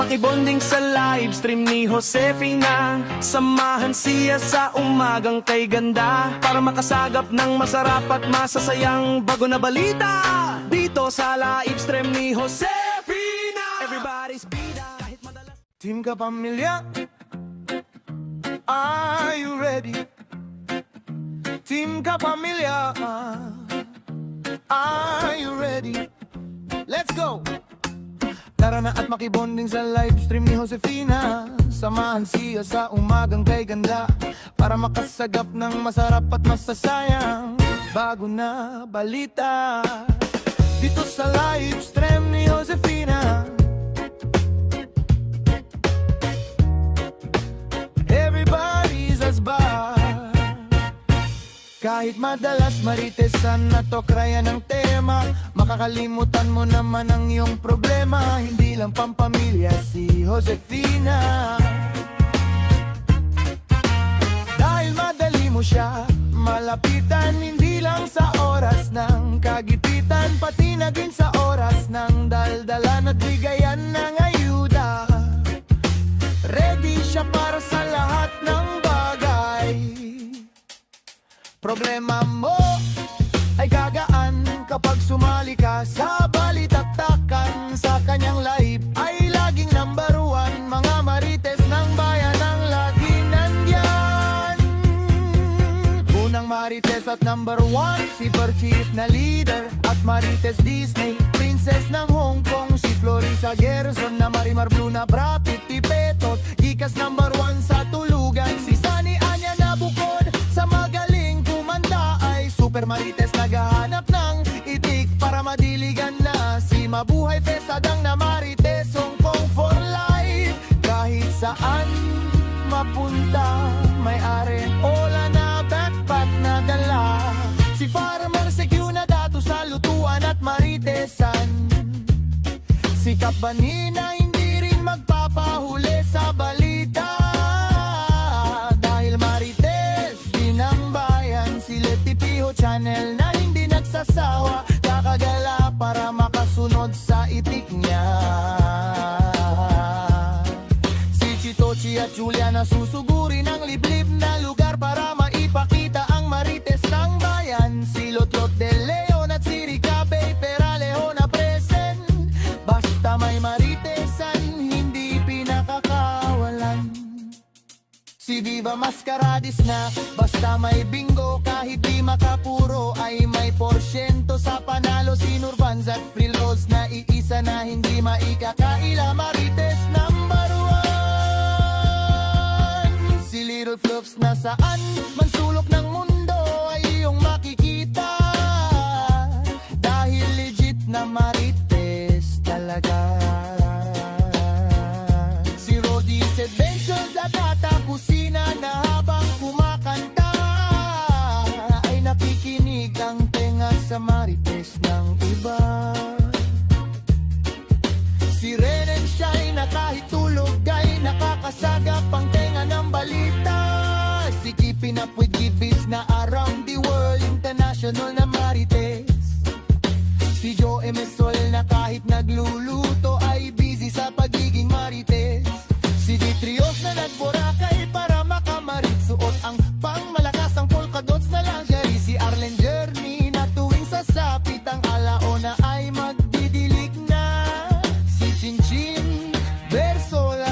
makibonding sa live stream ni Josefina. Samahan siya sa umagang kay ganda, para makasagap ng masarap at masasayang bago na balita. Dito sa live stream ni Josefina, everybody's bida kahit madalas. Team Kapamilya, are you ready? Team Kapamilya, are you ready? Let's go! Tara na at makibonding sa live stream ni Josefina. Samahan siya sa umagang kay ganda, para makasagap ng masarap at masasayang bago na balita. Dito sa live stream ni Josefina, everybody's as bar. Kahit madalas maritesan at okrayan ng tema, makakalimutan mo naman ang iyong problema. Hindi lang pampamilya si Josefina, dahil madali mo siya malapitan. Hindi lang sa oras ng kagipitan, pati na din sa oras ng daldalan at bigayan ng ayuda. Ready siya para sa lahat ng bagay. Problema mo ay gagaan kapag sumali ka sa balitaktakan. Sa kanyang live ay laging number one. Mga marites ng bayan ang lagi nandyan. Unang marites at number one, si Chief na leader at marites Disney princess ng Hong Kong. Si Florisa Gerson na Marimar Blue na Brapit Tipetot, gikas number one sa tulugan. Si Sunny Anya na bukod sa magaling kumanda, ay super marites naghahanap ng itik para madiligan na. Si Mabuhay Fesadang na marites Hong Kong for life. Kahit saan mapunta, may are ola na backpack na dala. Si Farmer Secure na dato sa lutuan at maritesan. Si Kapanina hindi rin magpapahuli sa balita, dahil marites din ang bayan. Si Leti Piho Channel na hindi nagsasawa, kakagala para makasunod sa itik niya. Si Chitochi at Julia na susuguri ng liblib na lugar para maipakita ang marites ng bayan. Si Lotlot de Leon at si Ricabe Peralejo na present. Basta may maritesan, hindi pinakakawalan. Si Viva Mascaradis na basta may bingo, kahit di makapuro ay may porsyento sa panalo. Si Nurvans at Free Rose na iisa na hindi maikakaila, marites number one. Si Little Fluffs na saan man sulok ng mundo ay iyong makikita, dahil legit na marites talaga. Si Rody's Adventures at Tata Kusina na habang kumakanta ay nakikinig ang tenga sa marites ng iba. Si Ren and Shine na kahit tulog ay nakakasagap ang tenga ng balita. Si Keeping Up with Gibbies na around the world, international na marites. Si Joe Emesol na kahit nagluluto ay busy sa pagiging marites. Si Ditrios na nagboracay para makamarit, suot ang pangmalakas ang polka dots na lingerie. Si Arlen Journey na tuwing sasapit ang alaona ay magdidilig na. Si Chinchin Versola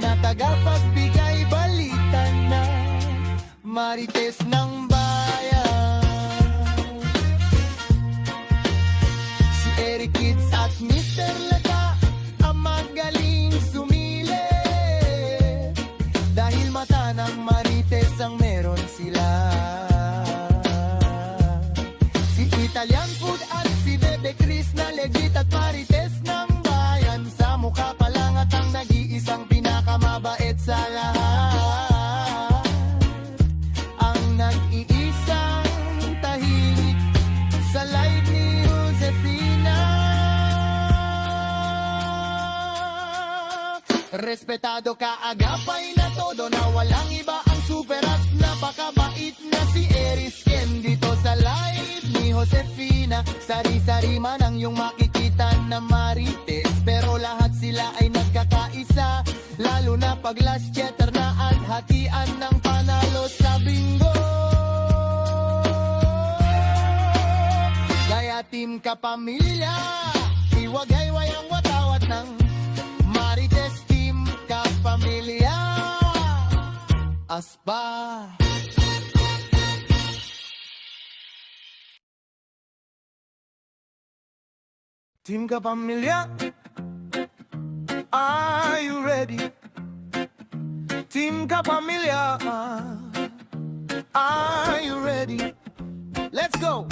na tagapagbigay balita na, marites ng bayan. Si Eric Kids at Mr. Lata ang magaling sumili, dahil mata ng marites ang meron sila. Si Italian Food at si Bebe Chris na legit at marites ng bayan. Sa mukha pa lang at ang nag-iisang pinakamabait sa lahat, ang nag-iisang tahimik sa live ni Josefina. Respetado kaagapay na todo, na walang iba ang super at napakabait na si Eris Ken. Dito sa live ni Josefina, sari-sari man ang iyong makikita na marites, pero lahat sila ay nagkakais kapag last cheddar na at hatian ng panalo sa bingo. Kaya team Kapamilya, iwagayway ang watawat ng Marites. Team Kapamilya, aspa. Team Kapamilya, are you ready? Team Kapamilya, are you ready? Let's go!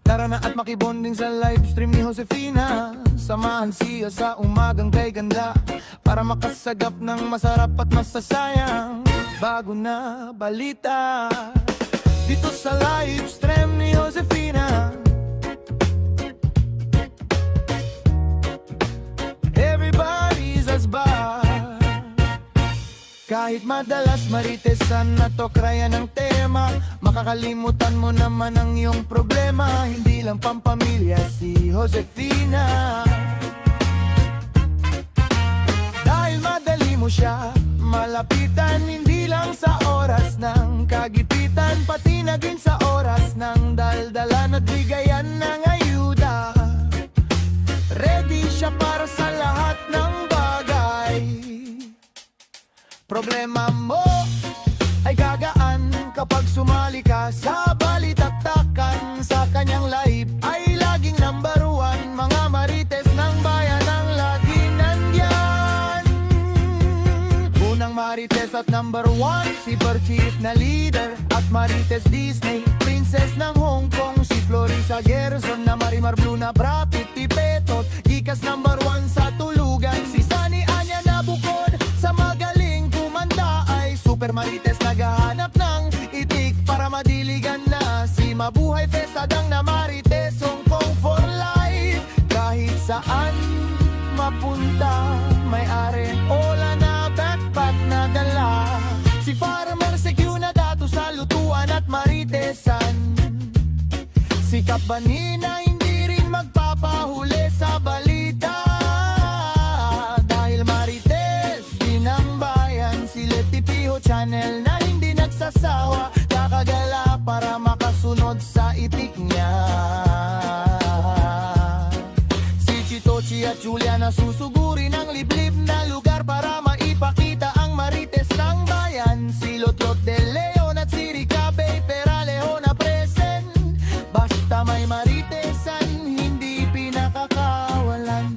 Tara na at makibonding sa live stream ni Josefina. Samahan siya sa umagang kay ganda, para makasagap ng masarap at masasayang bago na balita. Dito sa live stream ni Josefina, everybody's asba. Kahit madalas maritesan na to kraya ng tema, makakalimutan mo naman ang iyong problema. Hindi lang pampamilya si Josefina, dahil madali mo siya malapitan. Hindi lang sa oras ng kagipitan, pati na din sa oras ng daldalan at bigayan ng ayuda. Ready siya para sa lahat ng bagay. Problema mo ay gagaan kapag sumali ka sa balitaktakan. Sa kanyang live ay laging number one. Mga marites ng bayan ang lagi nandyan. Unang marites at number one, si Chief na leader at Marites Disney, princess ng Hong Kong. Si Florissa Gerson na Marimar Blue na Brapit Tipetot, gikas number one sa tulugan. Si Sunny Anya na bukod sa magaling kumanda, ay super marites naghahanap ng itik para madiligan na. Si Mabuhay Fesadang na Marites Hong Kong for life. Kahit saan mapunta, may are ola na backpack na dala. Si Farmer Secure na dato sa lutuan at maritesan. Si Kapanina hindi rin magpapahuli sa balita, dahil marites din ang bayan. Si Leti Piho Channel na hindi nagsasawa, kakagala para makasunod sa itik niya. Si Chitochi at Julia na susuguri ng liblib na lugar para maipakita ang marites ng bayan. Si Lotlot de Leon at si Ricabe Peralejo na present. Basta may maritesan, hindi pinakakawalan.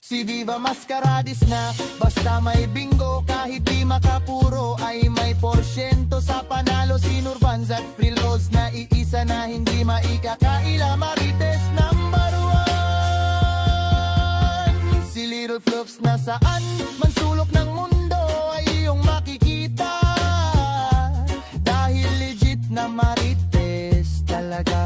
Si Viva Mascaradis na basta may bingo, kahit di makapuro ay may porsyento sa panalo. Si Nurvans at Free Rose na iisa na hindi maikakaila, marites number one. Si Little Fluffs na saan man sulok ng mundo ay iyong makikita, dahil legit na marites talaga.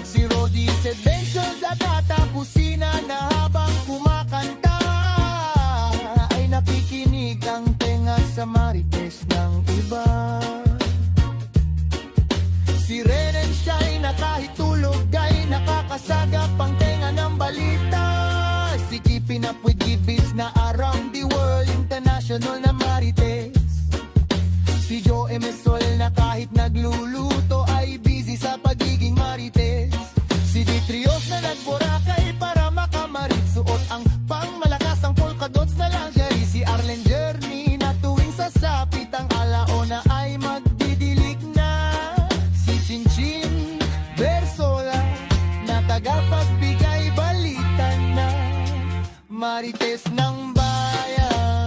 Si Rody's Adventures at Tata Kusina na habang kumakanta ay nakikinig ang tenga sa marites ng iba. Si Ren and Shine na kahit tulog ay nakakasagap ang tenga ng balita. Si Keeping Up with Gibbies na around the world international na marites. Si Joe Emesol na kahit nagluluto ay busy sa pagiging marites. Si Ditrios na nagborakay para makamarit, suot ang pangmalakasang polka dots na lingerie. Si Arlen Journey na tuwing sasapit ang alaona ay magdidilig na. Si Chinchin Bersola na tagapagbigay balita na, marites ng bayan.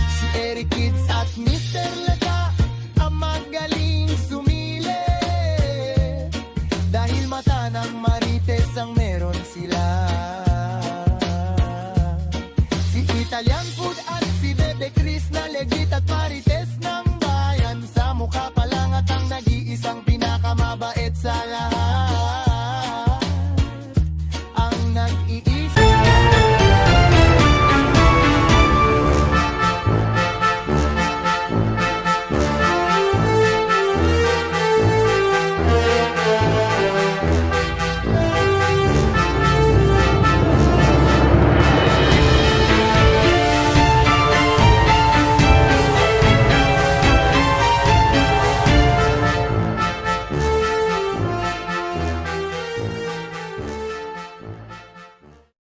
Si Eric Kids at Mr. Laga ang magaling sumili, dahil mata ng marites ang meron sila. Si Italian Food at si Bebe Chris na legit at marites ng bayan. Sa mukha pa lang at ang nag-iisang pinakamabait sa lahat.